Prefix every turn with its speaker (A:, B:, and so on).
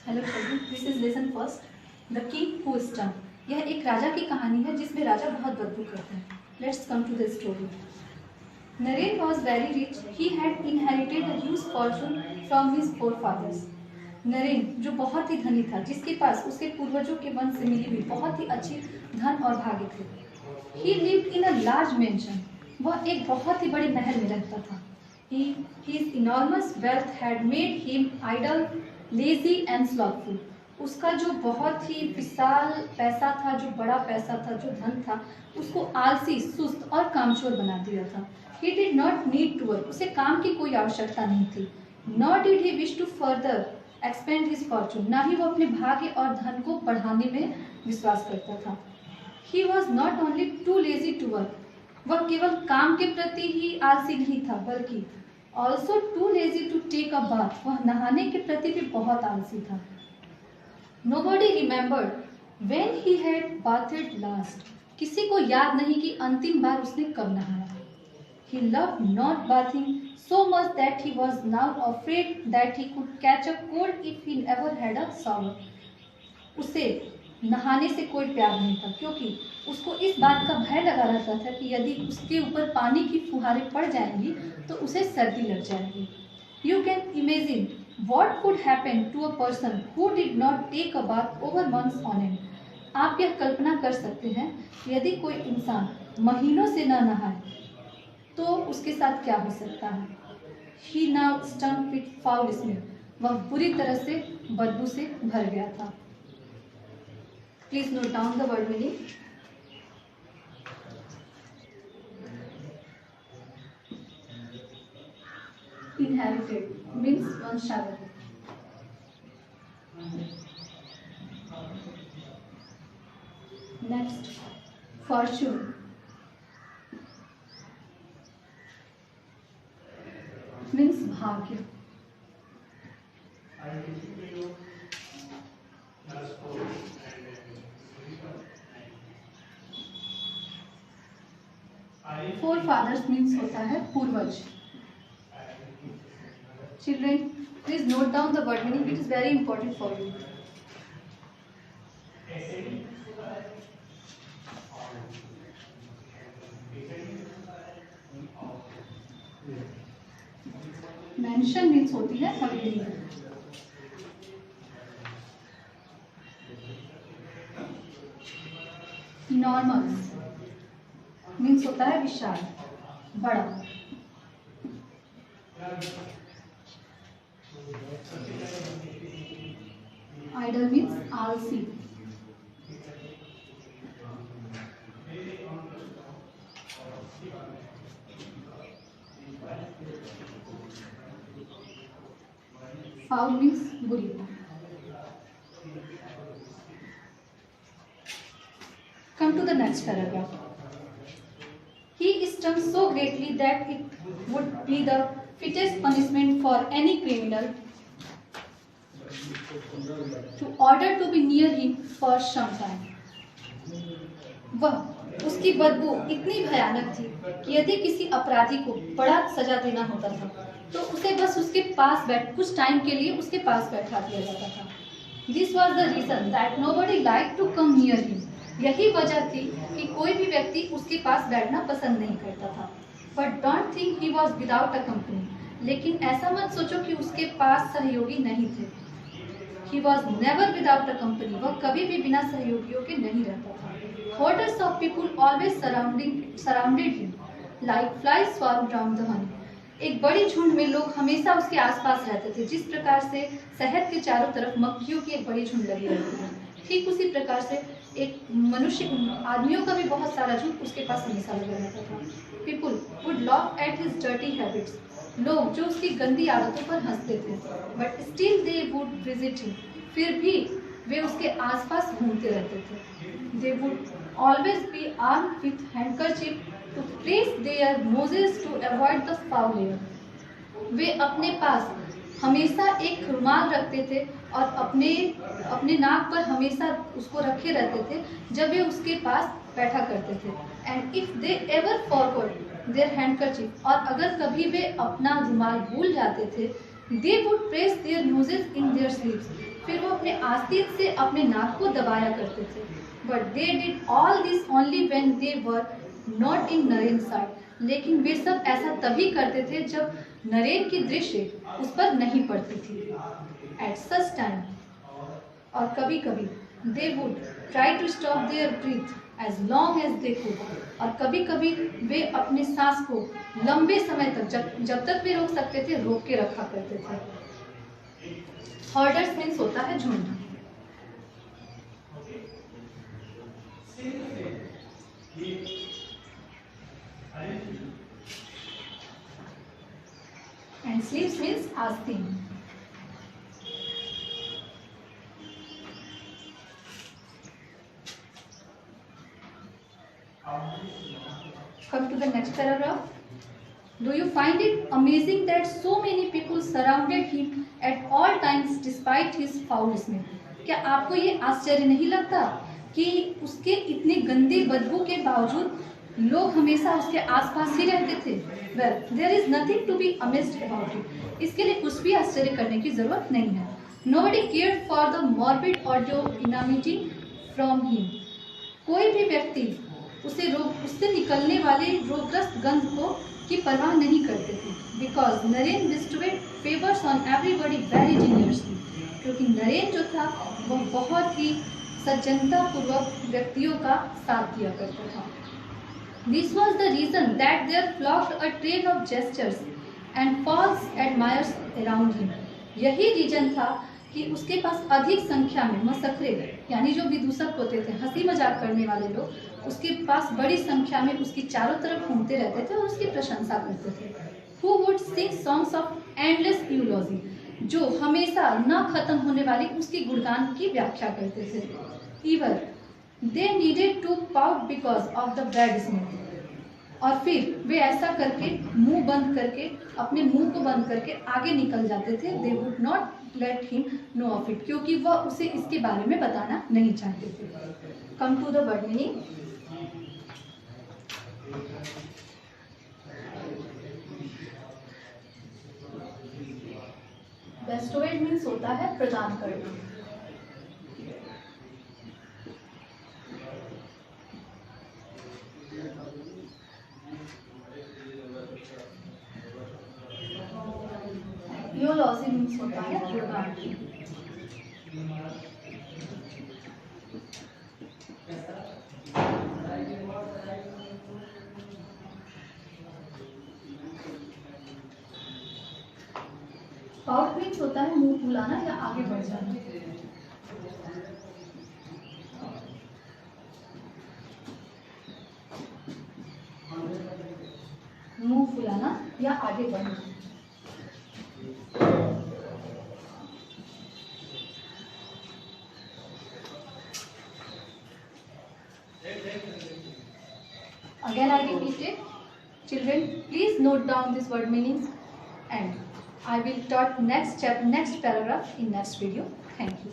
A: Hello children, this is lesson first the king who stun. यह एक राजा की कहानी है जिसमें राजा बहुत बदबू करते हैं। Let's come to the story. Naren was very rich. He had inherited a huge fortune from his forefathers. Naren जो बहुत ही धनी था, जिसके पास उसके पूर्वजों के वंश से मिली हुई बहुत ही अच्छी धन और भाग्य थे। ही lived in a large mention. वह एक बहुत ही बड़े महल में रहता था। His enormous wealth had made him idle, lazy and slothful. उसका जो बहुत ही विशाल पैसा था, जो बड़ा पैसा था, जो धन था, उसको आलसी, सुस्त और कामचोर बना दिया था। He did not need to work. उसे काम की कोई आवश्यकता नहीं थी। Nor did he wish to further expand his fortune. ना ही वो अपने भाग्य और धन को बढ़ाने में विश्वास करता था। He was not only too lazy to work. वह केवल काम के प्रति ही आलसी नहीं था, बल्कि also too lazy to take a bath. वह नहाने के प्रति भी बहुत आलसी था। Nobody remembered when he had bathed last. किसी को याद नहीं कि अंतिम बार उसने कब नहाया। He loved not bathing so much that he was now afraid that he could catch a cold if he ever had a shower. उसे नहाने से कोई प्यार नहीं था, क्योंकि उसको इस बात का भय लगा रहता था कि यदि उसके ऊपर पानी की फुहारें पड़ जाएंगी तो उसे सर्दी लग जाएगी। You can imagine what could happen to a person who did not take a bath over months on end. आप यह कल्पना कर सकते हैं यदि कोई इंसान महीनों से न नहाए तो उसके साथ क्या हो सकता है। ही नाउ स्टंक विथ फाउल स्मेल। वह बुरी तरह से बदबू से भर गया था। Please note down the word meaning. Inherited means वंशावली। Next, fortune means भाग्य। Forefathers means होता है पूर्वज। Children, please note down the word meaning. It is very important for you. Mansion means होती है हवेली। Enormous means होता है विशाल, बड़ा। Idle means आलसी। Foul means बुरी। Come to the next paragraph. He stung so greatly that it would be the fittest punishment for any criminal to order to be near him for some time. वह उसकी बदबू इतनी भयानक थी कि यदि किसी अपराधी को बड़ा सजा देना होता था तो उसे बस उसके पास कुछ टाइम के लिए उसके पास बैठा दिया जाता था। This was the reason that nobody liked to come near him. यही वजह थी कि कोई भी व्यक्ति उसके पास बैठना पसंद नहीं करता था। But don't think he was without a company. लेकिन ऐसा मत सोचो कि उसके पास सहयोगी नहीं थे। He was never without a company. वह कभी भी बिना सहयोगियों के नहीं रहता था। Hordes of people always surrounded him, like flies swarm round the honey. एक बड़ी झुंड में लोग हमेशा उसके आसपास रहते थे। जिस प्रकार से शहद के चारों तरफ मक्खियों की एक बड़ी झुंड लगी रहती है, ठीक उसी प्रकार से एक मनुष्य आदमियों का भी बहुत सारा झुंड उसके पास हमेशा लगा रहता था। People would laugh at his dirty habits. लोग जो उसकी गंदी आदतों पर हंसते थे, but still they would visit him. फिर भी वे उसके आसपास घूमते रहते थे। They would always be armed with handkerchief to place their noses to avoid the foul air. वे अपने पास हमेशा एक रुमाल रखते थे और अपने नाक पर हमेशा उसको रखे रहते थे जब वे उसके पास बैठा करते थे। And if they ever forgot their handkerchief, और अगर कभी वे अपना रुमाल भूल जाते थे They would press their noses in their sleeves. फिर वो अपने आस्तीन से अपने नाक को दबाया करते थे. But they did all this only when they were not in Naren's sight. लेकिन वे सब ऐसा तभी करते थे जब नरेन की दृष्टि उस पर नहीं पड़ती थी. At such time, और कभी कभी, they would try to stop their breath as long as they could. और कभी कभी वे अपनी सांस को लंबे समय तक जब तक वे रोक सकते थे रोक के रखा करते थे. हॉर्डर्स मीन्स होता है झुंड. एंड स्लीव्स मीन्स आस्तीन. Come to the next paragraph. Do you find it amazing that so many people surrounded him at all times despite his foul smell? क्या आपको ये आश्चर्य नहीं लगता कि उसके इतने गंदे बदबू के बावजूद लोग हमेशा उसके आसपास ही रहते थे? Well, there is nothing to be amazed about it. इसके लिए कुछ भी आश्चर्य करने की जरूरत नहीं है. Nobody cared for the morbid audio emanating from him. कोई भी व्यक्ति उससे निकलने वाले रोगग्रस्त गंध को की परवाह नहीं करते थे. Because Naren bestowed favors on everybody very generously. क्योंकि नरेन जो था वह बहुत ही सज्जनता पूर्वक व्यक्तियों का साथ दिया करता था. This was the reason that there flocked a train of gestures and false admirers around him. यही रीजन था कि उसके पास अधिक संख्या में मसखरे यानी जो विदूषक होते थे, हंसी मजाक करने वाले लोग, उसके पास बड़ी संख्या में उसकी चारों तरफ घूमते रहते थे और उसकी प्रशंसा करते थे. Who would sing songs of endless eulogy, जो हमेशा न खत्म होने वाली उसकी गुणगान की व्याख्या करते थे. Even they needed to pout because of the bad smell. और फिर वे ऐसा करके मुंह बंद करके अपने मुंह को बंद करके आगे निकल जाते थे. They would not let him know of it, क्योंकि वह उसे इसके बारे में बताना नहीं चाहते थे. Come to the word meaning. Bestowed means होता है प्रदान करना. यूलॉजी मीन्स होता है गुणगान. पाउट मीन्स होता है मुंह फुलाना या आगे बढ़ जाना. मुंह फुलाना या आगे बढ़ना. Again I repeat it. Children, please note down this word meanings and I will start next paragraph in next video. Thank you.